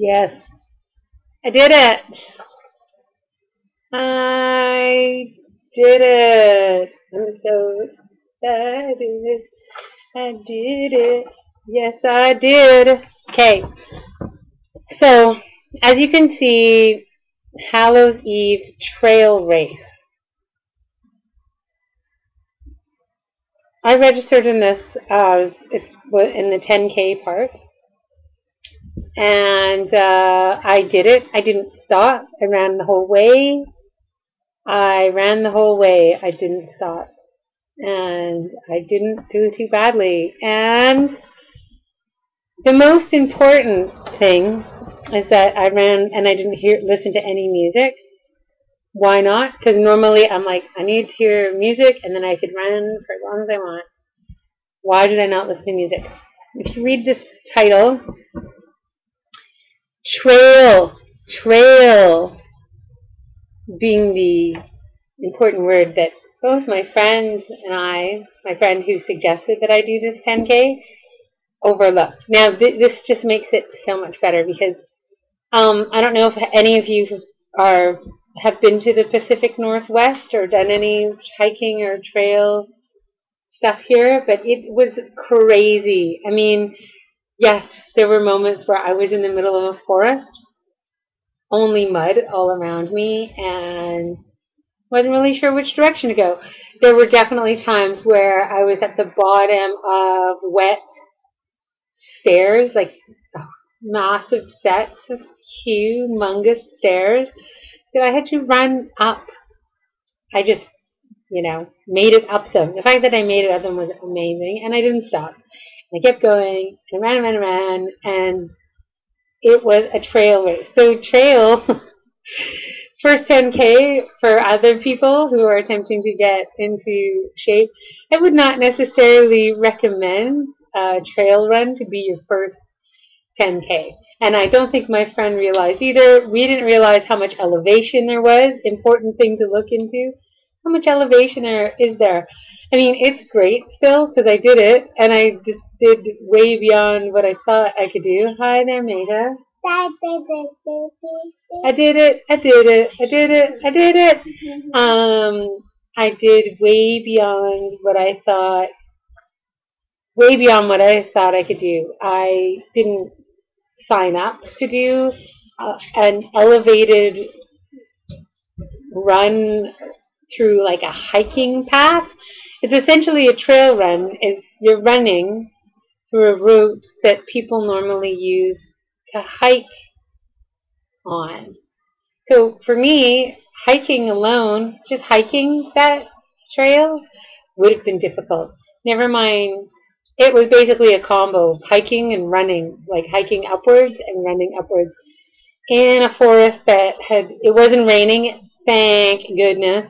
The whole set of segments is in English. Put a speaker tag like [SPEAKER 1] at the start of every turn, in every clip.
[SPEAKER 1] Yes, I did it. I did it. I'm so excited. I did it. Yes, I did. Okay, so as you can see, Hallows Eve trail race. I registered in this it's in the 10K part, and I did it. I didn't stop. I ran the whole way. I ran the whole way. I didn't stop. And I didn't do too badly. And the most important thing is that I ran and I didn't listen to any music. Why not? Because normally I'm like, I need to hear music and then I could run for as long as I want. Why did I not listen to music? If you read this title, trail, trail being the important word that both my friends and my friend who suggested that I do this 10K, overlooked. Now, this just makes it so much better because I don't know if any of you have been to the Pacific Northwest or done any hiking or trail stuff here, but it was crazy. I mean, yes, there were moments where I was in the middle of a forest, only mud all around me, and wasn't really sure which direction to go. There were definitely times where I was at the bottom of wet stairs, like massive sets of humongous stairs that I had to run up. I just, made it up them. The fact that I made it up them was amazing, and I didn't stop. I kept going, and ran, and it was a trail race. So trail, first 10K for other people who are attempting to get into shape, I would not necessarily recommend a trail run to be your first 10K. And I don't think my friend realized either. We didn't realize how much elevation there was. Important thing to look into. How much elevation is there? I mean, it's great still because I did it, and I just did way beyond what I thought I could do. Hi there, Maida. I did it. I did it. I did it. I did it. I did way beyond what I thought I could do. I didn't sign up to do an elevated run through like a hiking path. It's essentially a trail run. You're running through a route that people normally use to hike on. So for me, hiking alone, just hiking that trail would have been difficult. Never mind, it was basically a combo of hiking and running, like hiking upwards and running upwards in a forest it wasn't raining, thank goodness,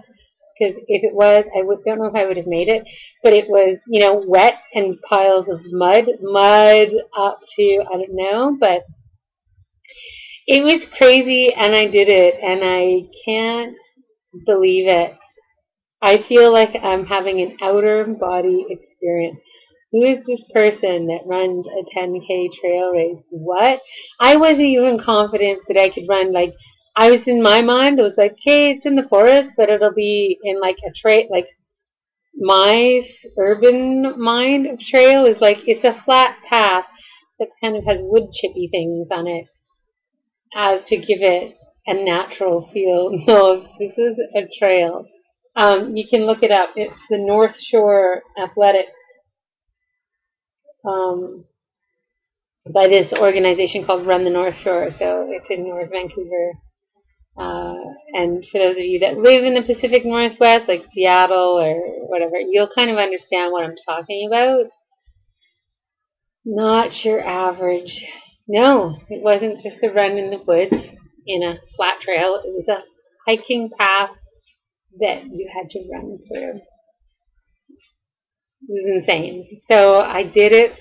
[SPEAKER 1] because if it was, don't know if I would have made it, but it was, wet and piles of mud up to, I don't know, but it was crazy, and I did it, and I can't believe it. I feel like I'm having an outer body experience. Who is this person that runs a 10K trail race? What? I wasn't even confident that I could run. Like, I was in my mind, it was like, hey, it's in the forest, but it'll be in like a trail. Like, my urban mind of trail is like, it's a flat path that kind of has wood chippy things on it as to give it a natural feel. No, this is a trail. You can look it up. It's the North Shore Athletics by this organization called Run the North Shore. So it's in North Vancouver. And for those of you that live in the Pacific Northwest, like Seattle or whatever, you'll kind of understand what I'm talking about. Not your average. No, it wasn't just a run in the woods in a flat trail. It was a hiking path that you had to run through. It was insane. So I did it,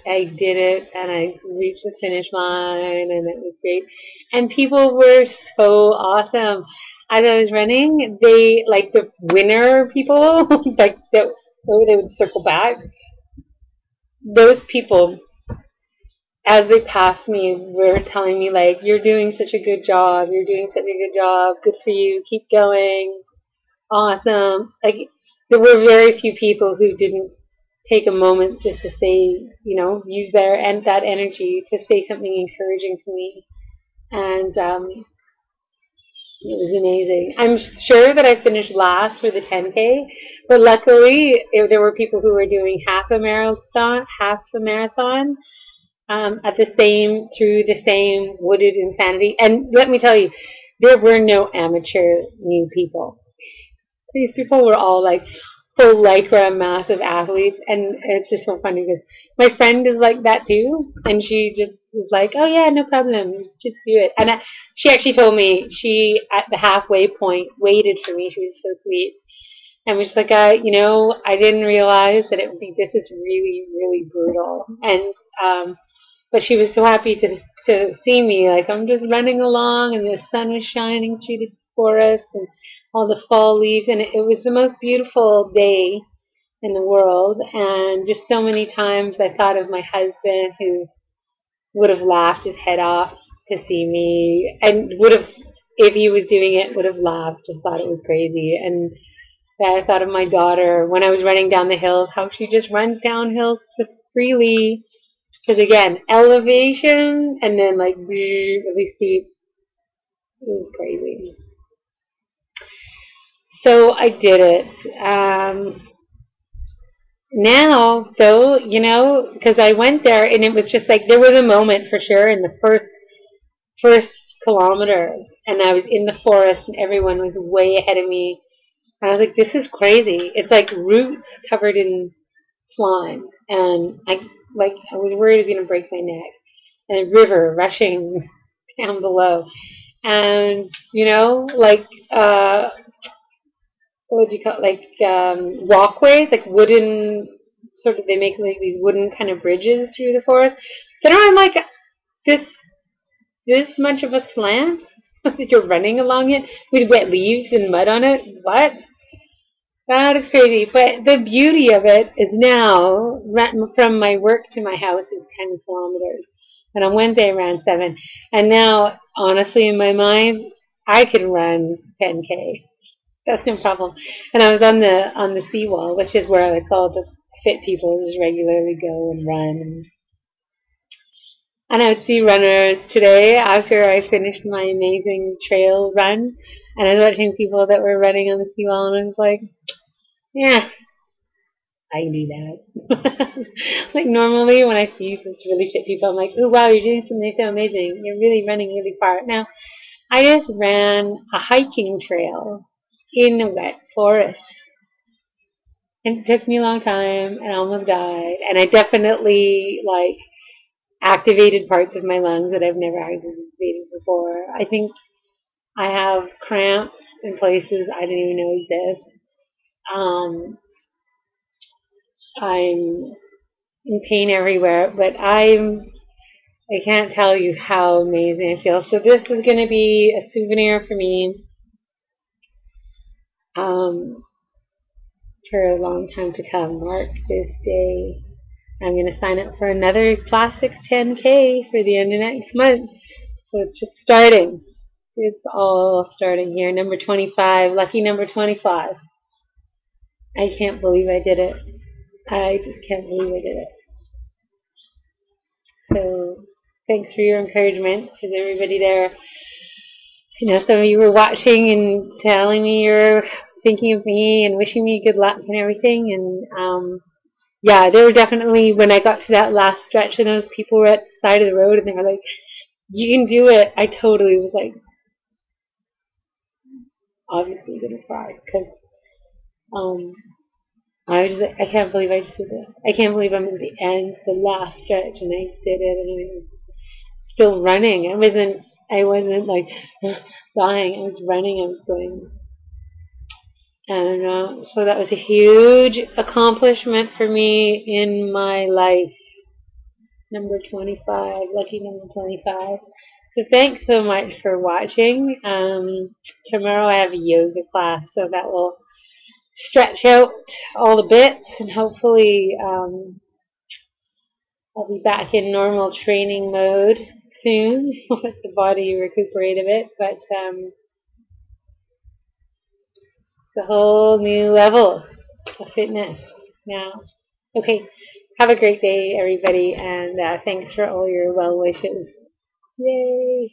[SPEAKER 1] and I reached the finish line, and it was great. And people were so awesome. As I was running, they, like the winner people, like they would circle back. Those people, as they passed me, were telling me, like, you're doing such a good job, you're doing such a good job, good for you, keep going, awesome. Like, there were very few people who didn't take a moment just to say, use their and that energy to say something encouraging to me. And it was amazing. I'm sure that I finished last for the 10K, but luckily there were people who were doing half a marathon, at the same through the same Wooded Insanity. And let me tell you, there were no amateur new people. These people were all like full lycra, massive athletes, and it's just so funny because my friend is like that too, and she just was like, "Oh yeah, no problem, just do it." And she actually told me she at the halfway point waited for me. She was so sweet, and was like, I didn't realize that it would be this is really, really brutal, and but she was so happy to see me. Like, I'm just running along, and the sun was shining through the forest, and all the fall leaves, and it was the most beautiful day in the world. And just so many times I thought of my husband, who would have laughed his head off to see me, and would have, if he was doing it, would have laughed and thought it was crazy. And I thought of my daughter when I was running down the hills, how she just runs down hills freely. Because again, elevation and then like really steep. It was crazy. So I did it. Now, though, because I went there and it was just like there was a moment for sure in the first kilometer, and I was in the forest and everyone was way ahead of me. And I was like, this is crazy. It's like roots covered in slime, and I was worried I was gonna break my neck. And a river rushing down below, and what do you call it? Like walkways, like wooden sort of. They make like these wooden kind of bridges through the forest. So now I'm like this much of a slant that you're running along it with wet leaves and mud on it. What? That is crazy. But the beauty of it is now, from my work to my house is 10 kilometers. And on Wednesday I ran 7. And now, honestly, in my mind, I could run 10K. That's no problem. And I was on the seawall, which is where I call the fit people just regularly go and run. And I would see runners today after I finished my amazing trail run. And I was watching people that were running on the seawall, and I was like, yeah, I can do that. Like normally when I see such really fit people, I'm like, oh wow, you're doing something so amazing. You're really running really far. Now, I just ran a hiking trail in a wet forest. And it took me a long time, and I almost died. And I definitely activated parts of my lungs that I've never activated before. I think I have cramps in places I didn't even know exist. I'm in pain everywhere, but I can't tell you how amazing I feel. So this is going to be a souvenir for me for a long time to come. Mark this day. I'm going to sign up for another Classics 10K for the end of next month. So it's just starting. It's all starting here. Number 25, lucky number 25. I can't believe I did it. I just can't believe I did it. So thanks for your encouragement, because everybody there, some of you were watching and telling me you're thinking of me and wishing me good luck and everything. And yeah, there were definitely, when I got to that last stretch and those people were at the side of the road and they were like, you can do it. I totally was like, obviously going to cry, because I was just like, I can't believe I just did it. I can't believe I'm at the end, the last stretch, and I did it, and I was still running. I wasn't like dying. I was running. I was going. And so that was a huge accomplishment for me in my life. Number 25, lucky number 25. So thanks so much for watching. Tomorrow I have a yoga class, so that will stretch out all the bits, and hopefully I'll be back in normal training mode soon. Let the body recuperate a bit, but it's a whole new level of fitness now. Okay, have a great day, everybody, and thanks for all your well wishes. Yay!